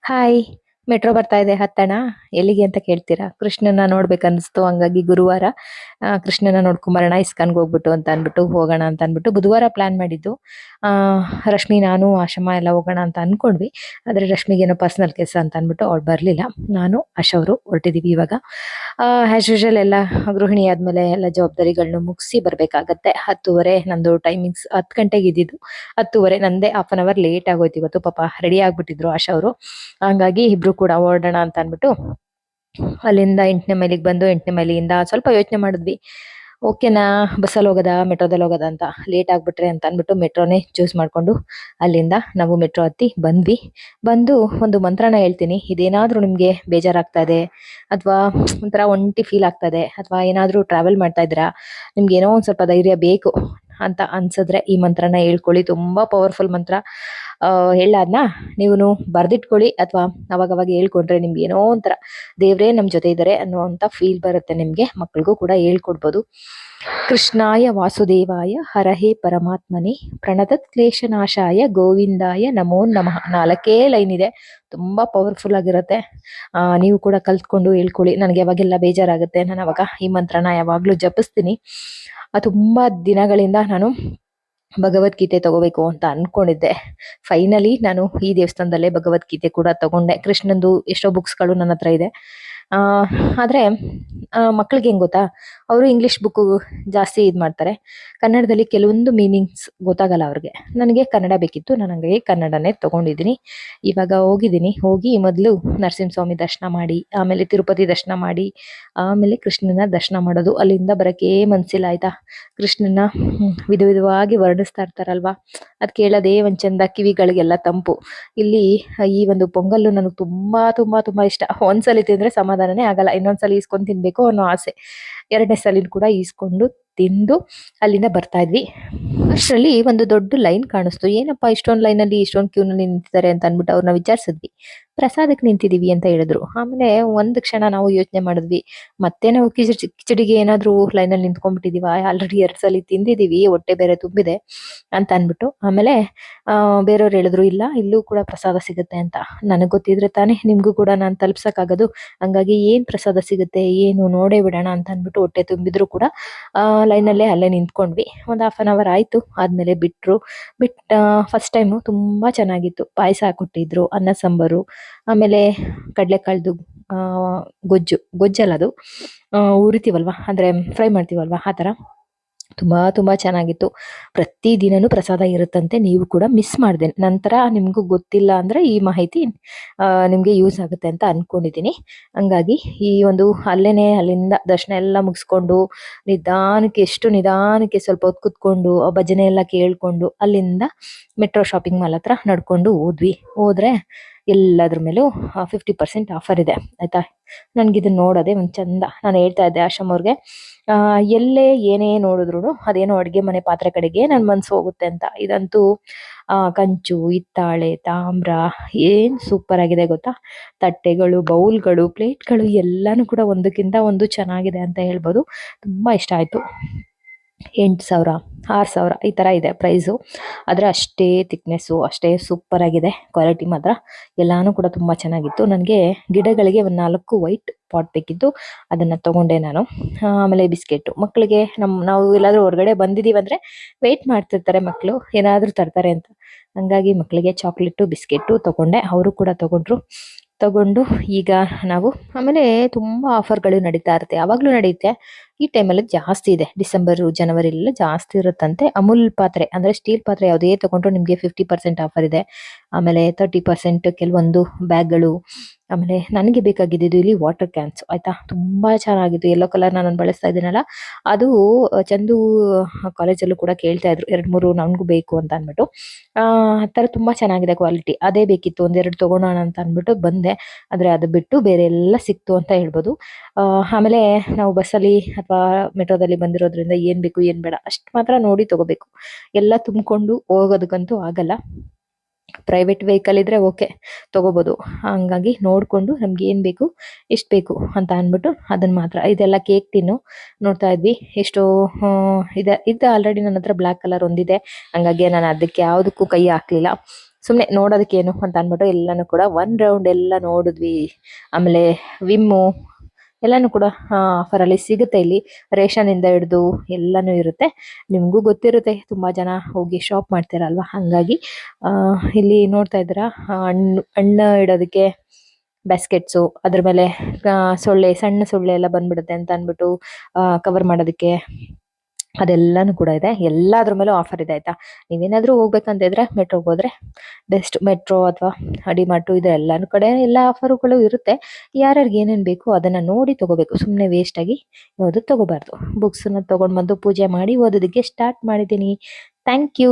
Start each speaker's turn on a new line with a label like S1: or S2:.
S1: Hi. Metro ಬರ್ತಾ ಇದೆ ಹತ್ತಣ. ಎಲ್ಲಿಗೆ ಅಂತ ಕೇಳ್ತೀರಾ? ಕೃಷ್ಣನ ನೋಡ್ಬೇಕನ್ನಿಸ್ತು. ಹಂಗಾಗಿ ಗುರುವಾರ ಕೃಷ್ಣನ ನೋಡ್ಕೊಂಬರೋಣ ಇಸ್ಕಾನ್‌ಗೆ ಹೋಗ್ಬಿಟ್ಟು ಅಂತ ಅನ್ಬಿಟ್ಟು ಹೋಗೋಣ ಅಂತ ಅನ್ಬಿಟ್ಟು ಬುಧವಾರ ಪ್ಲಾನ್ ಮಾಡಿದ್ದು. ಆ ರಶ್ಮಿ, ನಾನು, ಆಶಮ್ಮ ಎಲ್ಲ ಹೋಗೋಣ ಅಂತ ಅನ್ಕೊಂಡ್ವಿ. ಆದ್ರೆ ರಶ್ಮಿಗೇನೋ ಪರ್ಸನಲ್ ಕೆಲ್ಸ ಅಂತ ಅನ್ಬಿಟ್ಟು ಅವ್ಳು ಬರ್ಲಿಲ್ಲ. ನಾನು, ಆಶಾ ಅವರು ಹೊರಟಿದೀವಿ ಇವಾಗ. ಆಸ್ ಯೂಶುವಲ್ ಎಲ್ಲ ಗೃಹಿಣಿ ಆದ್ಮೇಲೆ ಎಲ್ಲ ಜವಾಬ್ದಾರಿಗಳನ್ನ ಮುಗಿಸಿ ಬರ್ಬೇಕಾಗತ್ತೆ. 10:30 ನಂದು ಟೈಮಿಂಗ್ಸ್. 10 ಗಂಟೆಗೆ ಇದ್ದಿದ್ದು. 10:30 ನಂದೇ ಹಾಫ್ ಅನ್ ಅವರ್ ಲೇಟ್ ಆಗೋಯ್ತು ಇವತ್ತು. ಪಾಪ ರೆಡಿ ಆಗ್ಬಿಟ್ಟಿದ್ರು ಆಶಾ ಅವರು. ಹಂಗಾಗಿ ಇಬ್ರು ಕೂಡ ಹೊರಡೋಣ ಅಂತ ಅನ್ಬಿಟ್ಟು ಅಲ್ಲಿಂದ 8ನೇ ಮೈಲಿಗೆ ಬಂದು 8ನೇ ಮೈಲಿಯಿಂದ ಸ್ವಲ್ಪ ಯೋಚನೆ ಮಾಡಿದ್ವಿ. ಓಕೆನಾ, ಬಸ್ಸಲ್ಲಿ ಹೋಗೋದಾ ಮೆಟ್ರೋದಲ್ಲಿ ಹೋಗೋದಾ ಅಂತ. ಲೇಟ್ ಆಗ್ಬಿಟ್ರೆ ಅಂತ ಅನ್ಬಿಟ್ಟು ಮೆಟ್ರೋನೇ ಚೂಸ್ ಮಾಡ್ಕೊಂಡು ಅಲ್ಲಿಂದ ನಾವು ಮೆಟ್ರೋ ಹತ್ತಿ ಬಂದ್ವಿ. ಬಂದು ಒಂದು ಮಂತ್ರನ ಹೇಳ್ತೀನಿ. ಇದೇನಾದ್ರೂ ನಿಮ್ಗೆ ಬೇಜಾರಾಗ್ತಾ ಇದೆ ಅಥವಾ ಒಂಥರ ಒಂಟಿ ಫೀಲ್ ಆಗ್ತಾ ಇದೆ ಅಥವಾ ಏನಾದ್ರೂ ಟ್ರಾವೆಲ್ ಮಾಡ್ತಾ ಇದ್ದೀರಾ, ನಿಮ್ಗೆ ಏನೋ ಒಂದ್ ಸ್ವಲ್ಪ ಧೈರ್ಯ ಬೇಕು ಅಂತ ಅನ್ಸಿದ್ರೆ ಈ ಮಂತ್ರನ ಹೇಳ್ಕೊಳ್ಳಿ. ತುಂಬಾ ಪವರ್ಫುಲ್ ಮಂತ್ರ. ಹೇಳಾದ್ನ ನೀವುನು ಬರ್ದಿಟ್ಕೊಳ್ಳಿ ಅಥವಾ ಅವಾಗವಾಗ ಹೇಳ್ಕೊಂಡ್ರೆ ನಿಮ್ಗೆ ಏನೋ ಒಂಥರ ದೇವ್ರೇ ನಮ್ ಜೊತೆ ಇದ್ದಾರೆ ಅನ್ನುವಂತ ಫೀಲ್ ಬರುತ್ತೆ ನಿಮ್ಗೆ. ಮಕ್ಳಿಗೂ ಕೂಡ ಹೇಳ್ಕೊಡ್ಬೋದು. ಕೃಷ್ಣಾಯ ವಾಸುದೇವಾಯ ಹರಹೇ ಪರಮಾತ್ಮನೇ ಪ್ರಣತತ್ ಕ್ಲೇಶನಾಶಾಯ ಗೋವಿಂದಾಯ ನಮೋ ನಮಃ. 4 ಲೈನ್ ಇದೆ. ತುಂಬಾ ಪವರ್ಫುಲ್ ಆಗಿರುತ್ತೆ. ನೀವು ಕೂಡ ಕಲ್ತ್ಕೊಂಡು ಹೇಳ್ಕೊಳ್ಳಿ. ನನಗೆ ಯಾವಾಗೆಲ್ಲ ಬೇಜಾರಾಗುತ್ತೆ ನಾನು ಅವಾಗ ಈ ಮಂತ್ರನ ಯಾವಾಗ್ಲೂ ಜಪಿಸ್ತೀನಿ. ತುಂಬಾ ದಿನಗಳಿಂದ ನಾನು ಭಗವದ್ಗೀತೆ ತಗೋಬೇಕು ಅಂತ ಅನ್ಕೊಂಡಿದ್ದೆ. ಫೈನಲಿ ನಾನು ಈ ದೇವಸ್ಥಾನದಲ್ಲೇ ಭಗವದ್ಗೀತೆ ಕೂಡ ತಗೊಂಡೆ. ಕೃಷ್ಣಂದು ಎಷ್ಟೋ ಬುಕ್ಸ್ಗಳು ನನ್ನ ಹತ್ರ ಇದೆ. ಆದ್ರೆ ಮಕ್ಳಿಗೆ ಹೆಂಗ್ ಗೊತ್ತಾ, ಅವರು ಇಂಗ್ಲಿಷ್ ಬುಕ್ ಜಾಸ್ತಿ ಇದ್ ಮಾಡ್ತಾರೆ. ಕನ್ನಡದಲ್ಲಿ ಕೆಲವೊಂದು ಮೀನಿಂಗ್ಸ್ ಗೊತ್ತಾಗಲ್ಲ ಅವ್ರಿಗೆ. ನನಗೆ ಕನ್ನಡ ಬೇಕಿತ್ತು. ನಾನು ಹಂಗಾಗಿ ಕನ್ನಡನೇ ತಗೊಂಡಿದ್ದೀನಿ. ಇವಾಗ ಹೋಗಿ ಮೊದಲು ನರಸಿಂಹಸ್ವಾಮಿ ದರ್ಶನ ಮಾಡಿ, ಆಮೇಲೆ ತಿರುಪತಿ ದರ್ಶನ ಮಾಡಿ, ಆಮೇಲೆ ಕೃಷ್ಣನ ದರ್ಶನ ಮಾಡೋದು. ಅಲ್ಲಿಂದ ಬರಕ್ಕೆ ಮನ್ಸಿಲ್ಲ ಆಯ್ತಾ. ಕೃಷ್ಣನ ವಿಧ ವಿಧವಾಗಿ ವರ್ಣಿಸ್ತಾ ಇರ್ತಾರಲ್ವಾ, ಅದ್ ಕೇಳೋದೇ ಒಂದ್ ಚಂದ, ಕಿವಿಗಳಿಗೆಲ್ಲ ತಂಪು. ಇಲ್ಲಿ ಈ ಒಂದು ಪೊಂಗಲ್ಲು ನನಗೆ ತುಂಬಾ ತುಂಬಾ ತುಂಬಾ ಇಷ್ಟ. ಒಂದ್ಸಲಿ ತಿಂದ್ರೆ ಸಮಾಧಾನನೇ ಆಗಲ್ಲ. ಇನ್ನೊಂದ್ಸಲಿ ಈಸ್ಕೊಂಡ್ ತಿನ್ಬೇಕು ಅನ್ನೋ ಆಸೆ. 2ನೇ ಸಲಿನ ಕೂಡ ಈಸ್ಕೊಂಡು ತಿಂದು ಅಲ್ಲಿಂದ ಬರ್ತಾ ಇದ್ವಿ. ಅಷ್ಟರಲ್ಲಿ ಒಂದು ದೊಡ್ಡ ಲೈನ್ ಕಾಣಿಸ್ತು. ಏನಪ್ಪಾ ಇಷ್ಟೊಂದು ಲೈನಲ್ಲಿ ಇಷ್ಟೊಂದು ಕ್ಯೂನಲ್ಲಿ ನಿಂತಿದ್ದಾರೆ ಅಂತ ಅನ್ಬಿಟ್ಟು ಅವ್ರನ್ನ ವಿಚಾರಿಸಿದ್ವಿ. ಪ್ರಸಾದಕ್ಕೆ ನಿಂತಿದೀವಿ ಅಂತ ಹೇಳಿದ್ರು. ಆಮೇಲೆ ಒಂದ್ ಕ್ಷಣ ನಾವು ಯೋಚನೆ ಮಾಡಿದ್ವಿ, ಮತ್ತೆ ನಾವು ಕಿಚಡಿಗೆ ಏನಾದ್ರೂ ಲೈನಲ್ಲಿ ನಿಂತ್ಕೊಂಡ್ಬಿಟ್ಟಿದೀವ, ಆಲ್ರೆಡಿ 2 ಸಲ ತಿಂದಿದೀವಿ, ಹೊಟ್ಟೆ ಬೇರೆ ತುಂಬಿದೆ ಅಂತ ಅನ್ಬಿಟ್ಟು. ಆಮೇಲೆ ಬೇರೆಯವ್ರು ಹೇಳಿದ್ರು, ಇಲ್ಲ ಇಲ್ಲೂ ಕೂಡ ಪ್ರಸಾದ ಸಿಗುತ್ತೆ ಅಂತ. ನನಗ್ ಗೊತ್ತಿದ್ರೆ ತಾನೇ ನಿಮ್ಗೂ ಕೂಡ ನಾನು ತಲುಪ್ಸಕ್ಕಾಗೋದು. ಹಂಗಾಗಿ ಏನ್ ಪ್ರಸಾದ ಸಿಗುತ್ತೆ ಏನು ನೋಡೇ ಬಿಡೋಣ ಅಂತ ಅನ್ಬಿಟ್ಟು ಹೊಟ್ಟೆ ತುಂಬಿದ್ರು ಕೂಡ ಲೈನಲ್ಲೇ ಅಲ್ಲೇ ನಿಂತ್ಕೊಂಡ್ವಿ. ಒಂದ್ ಹಾಫ್ ಅನ್ ಅವರ್ ಆಯ್ತು. ಆದ್ಮೇಲೆ ಬಿಟ್ರು. ಫಸ್ಟ್ ಟೈಮು ತುಂಬಾ ಚೆನ್ನಾಗಿತ್ತು. ಪಾಯಸ ಕೊಟ್ಟಿದ್ರು, ಅನ್ನ ಸಾಂಬಾರು, ಆಮೇಲೆ ಕಡ್ಲೆಕಾಳ್ದು ಗೊಜ್ಜಲ್ಲ ಅದು, ಉರಿತೀವಲ್ವಾ ಅಂದ್ರೆ ಫ್ರೈ ಮಾಡ್ತೀವಲ್ವಾ ಆ ತರ. ತುಂಬಾ ತುಂಬಾ ಚೆನ್ನಾಗಿತ್ತು. ಪ್ರತಿ ದಿನನೂ ಪ್ರಸಾದ ಇರುತ್ತಂತೆ. ನೀವು ಕೂಡ ಮಿಸ್ ಮಾಡ್ದೆ. ನಂತರ ನಿಮ್ಗೂ ಗೊತ್ತಿಲ್ಲ ಅಂದ್ರೆ ಈ ಮಾಹಿತಿ ನಿಮ್ಗೆ ಯೂಸ್ ಆಗುತ್ತೆ ಅಂತ ಅನ್ಕೊಂಡಿದೀನಿ. ಹಂಗಾಗಿ ಈ ಒಂದು ಅಲ್ಲಿಂದ ದರ್ಶನ ಎಲ್ಲ ಮುಗಿಸ್ಕೊಂಡು ಎಷ್ಟು ನಿಧಾನಕ್ಕೆ ಸ್ವಲ್ಪ ಹೊತ್ತು ಕುತ್ಕೊಂಡು ಭಜನೆ ಎಲ್ಲ ಕೇಳ್ಕೊಂಡು ಅಲ್ಲಿಂದ ಮೆಟ್ರೋ ಶಾಪಿಂಗ್ ಮಾಲ್ ಹತ್ರ ನಡ್ಕೊಂಡು ಹೋದ್ರೆ ಎಲ್ಲದ್ರ ಮೇಲೂ 50% ಆಫರ್ ಇದೆ ಆಯ್ತಾ. ನನ್ಗಿದನ್ನ ನೋಡೋದೆ ಒಂದ್ ಚಂದ. ನಾನು ಹೇಳ್ತಾ ಇದ್ದೆ ಆಶ್ರಮ್ ಅವ್ರಿಗೆ, ಎಲ್ಲೇ ಏನೇ ನೋಡಿದ್ರು ಅದೇನೋ ಅಡ್ಗೆ ಮನೆ ಪಾತ್ರೆ ಕಡೆಗೆ ನನ್ ಮನ್ಸು ಹೋಗುತ್ತೆ ಅಂತ. ಇದಂತೂ ಕಂಚು, ಹಿತ್ತಾಳೆ, ತಾಮ್ರ ಏನ್ ಸೂಪರ್ ಆಗಿದೆ ಗೊತ್ತಾ. ತಟ್ಟೆಗಳು, ಬೌಲ್ಗಳು, ಪ್ಲೇಟ್ಗಳು ಎಲ್ಲಾನು ಕೂಡ ಒಂದಕ್ಕಿಂತ ಒಂದು ಚೆನ್ನಾಗಿದೆ ಅಂತ ಹೇಳ್ಬೋದು. ತುಂಬಾ ಇಷ್ಟ ಆಯ್ತು. 8,000 6,000 ಈ ತರ ಇದೆ ಪ್ರೈಸು. ಆದ್ರೆ ಅಷ್ಟೇ ಥಿಕ್ನೆಸ್ಸು, ಅಷ್ಟೇ ಸೂಪರ್ ಆಗಿದೆ ಕ್ವಾಲಿಟಿ ಮಾತ್ರ. ಎಲ್ಲಾನು ಕೂಡ ತುಂಬಾ ಚೆನ್ನಾಗಿತ್ತು. ನನಗೆ ಗಿಡಗಳಿಗೆ ಒಂದ್ 4 ವೈಟ್ ಪಾಟ್ ಬೇಕಿತ್ತು. ಅದನ್ನ ತಗೊಂಡೆ ನಾನು. ಆಮೇಲೆ ಬಿಸ್ಕೆಟ್ ಮಕ್ಕಳಿಗೆ, ನಾವು ಎಲ್ಲಾದ್ರೂ ಹೊರಗಡೆ ಬಂದಿದೀವಿ ಅಂದ್ರೆ ವೇಟ್ ಮಾಡ್ತಿರ್ತಾರೆ ಮಕ್ಕಳು, ಏನಾದ್ರೂ ತರ್ತಾರೆ ಅಂತ. ಹಂಗಾಗಿ ಮಕ್ಕಳಿಗೆ ಚಾಕ್ಲೇಟು ಬಿಸ್ಕೆಟು ತಗೊಂಡೆ. ಅವರು ಕೂಡ ತಗೊಂಡು ಈಗ ನಾವು ಆಮೇಲೆ ತುಂಬಾ ಆಫರ್ಗಳು ನಡೀತಾ ಇರುತ್ತೆ. ಯಾವಾಗ್ಲೂ ನಡೆಯುತ್ತೆ. ಈ ಟೈಮಲ್ಲಿ ಜಾಸ್ತಿ ಇದೆ. ಡಿಸೆಂಬರ್ ಜನವರಿ ಎಲ್ಲ ಜಾಸ್ತಿ ಇರುತ್ತಂತೆ. ಅಮೂಲ್ ಪಾತ್ರೆ ಅಂದ್ರೆ ಸ್ಟೀಲ್ ಪಾತ್ರೆ ಯಾವುದೇ ತಗೊಂಡ್ರು ನಿಮ್ಗೆ 50% ಆಫರ್ ಇದೆ. ಆಮೇಲೆ 30% ಕೆಲವೊಂದು ಬ್ಯಾಗ್ಗಳು. ಆಮೇಲೆ ನನಗೆ ಬೇಕಾಗಿದ್ದು ಇಲ್ಲಿ ವಾಟರ್ ಕ್ಯಾನ್ಸ್ ಆಯ್ತಾ. ತುಂಬಾ ಚೆನ್ನಾಗಿತ್ತು. ಯೆಲ್ಲೋ ಕಲರ್ ನಾನು ಬಳಸ್ತಾ ಇದ್ದೀನಲ್ಲ, ಅದು ಚಂದು ಕಾಲೇಜಲ್ಲೂ ಕೂಡ ಕೇಳ್ತಾ ಇದ್ರು 2-3 ನನ್ಗೂ ಬೇಕು ಅಂತ ಅನ್ಬಿಟ್ಟು. ಆ ತರ ತುಂಬಾ ಚೆನ್ನಾಗಿದೆ ಕ್ವಾಲಿಟಿ. ಅದೇ ಬೇಕಿತ್ತು, 1-2 ತಗೊಳೋಣ ಅಂತ ಅನ್ಬಿಟ್ಟು ಬಂದೆ. ಆದ್ರೆ ಅದು ಬಿಟ್ಟು ಬೇರೆ ಎಲ್ಲ ಸಿಕ್ತು ಅಂತ ಹೇಳ್ಬೋದು. ಆಮೇಲೆ ನಾವು ಬಸ್ಸಲ್ಲಿ ಅಥವಾ ಮೆಟ್ರೋದಲ್ಲಿ ಬಂದಿರೋದ್ರಿಂದ ಏನ್ ಬೇಕು ಏನ್ ಬೇಡ ಅಷ್ಟ್ ಮಾತ್ರ ನೋಡಿ ತಗೋಬೇಕು. ಎಲ್ಲ ತುಂಬಿಕೊಂಡು ಹೋಗೋದಕ್ಕಂತೂ ಆಗಲ್ಲ. ಪ್ರೈವೇಟ್ ವೆಹಿಕಲ್ ಇದ್ರೆ ಓಕೆ, ತಗೋಬಹುದು. ಹಂಗಾಗಿ ನೋಡ್ಕೊಂಡು ನಮ್ಗೆ ಏನ್ ಬೇಕು ಎಷ್ಟ್ ಬೇಕು ಅಂತ ಅನ್ಬಿಟ್ಟು ಅದನ್ನ ಮಾತ್ರ. ಇದೆಲ್ಲ ಕೇಕ್ ಟಿನ್ನು ನೋಡ್ತಾ ಇದ್ವಿ. ಎಷ್ಟೋ ಇದೆ ಆಲ್ರೆಡಿ ನನ್ನ ಹತ್ರ ಬ್ಲಾಕ್ ಕಲರ್ ಒಂದಿದೆ. ಹಂಗಾಗಿ ನಾನು ಅದಕ್ಕೆ ಯಾವ್ದಕ್ಕೂ ಕೈ ಹಾಕ್ಲಿಲ್ಲ. ಸುಮ್ಮನೆ ನೋಡೋದಕ್ಕೇನು ಅಂತ ಅಂದ್ಬಿಟ್ಟು ಎಲ್ಲಾನು ಕೂಡ ಒನ್ ರೌಂಡ್ ಎಲ್ಲ ನೋಡಿದ್ವಿ. ಆಮೇಲೆ ವಿಮ್ಮು ಎಲ್ಲಾನು ಕೂಡ ಆಫರಲ್ಲಿ ಸಿಗುತ್ತೆ ಇಲ್ಲಿ. ರೇಷನ್ ಇಂದ ಹಿಡಿದು ಎಲ್ಲಾನು ಇರುತ್ತೆ. ನಿಮಗೂ ಗೊತ್ತಿರುತ್ತೆ, ತುಂಬಾ ಜನ ಹೋಗಿ ಶಾಪ್ ಮಾಡ್ತೀರಲ್ವಾ, ಹಂಗಾಗಿ ಇಲ್ಲಿ ನೋಡ್ತಾ ಇದ್ದೀರಾ ಹಣ್ಣು ಇಡೋದಕ್ಕೆ ಬ್ಯಾಸ್ಕೆಟ್ಸು, ಅದ್ರ ಮೇಲೆ ಸೊಳ್ಳೆ, ಸಣ್ಣ ಸೊಳ್ಳೆ ಎಲ್ಲ ಬಂದ್ಬಿಡುತ್ತೆ ಅಂತ ಅಂದ್ಬಿಟ್ಟು ಕವರ್ ಮಾಡೋದಕ್ಕೆ ಅದೆಲ್ಲಾನು ಕೂಡ ಇದೆ. ಎಲ್ಲಾದ್ರ ಮೇಲೂ ಆಫರ್ ಇದೆ ಆಯ್ತಾ. ನೀವೇನಾದ್ರೂ ಹೋಗ್ಬೇಕಂತ ಇದ್ರೆ ಮೆಟ್ರೋಗೆ ಹೋದ್ರೆ ಬೆಸ್ಟ್. ಮೆಟ್ರೋ ಅಥವಾ ಡಿಮಾರ್ಟು ಇದೆ, ಎಲ್ಲಾನು ಕಡೆ ಎಲ್ಲ ಆಫರುಗಳು ಇರುತ್ತೆ. ಯಾರ್ಯಾರಿಗೆ ಏನೇನು ಬೇಕು ಅದನ್ನ ನೋಡಿ ತಗೋಬೇಕು. ಸುಮ್ಮನೆ ವೇಸ್ಟ್ ಆಗಿ ಯಾವುದು ತಗೋಬಾರ್ದು. ಬುಕ್ಸ್ನ ತಗೊಂಡ್ ಬಂದು ಪೂಜೆ ಮಾಡಿ ಓದೋದಕ್ಕೆ ಸ್ಟಾರ್ಟ್ ಮಾಡಿದ್ದೀನಿ. Thank you.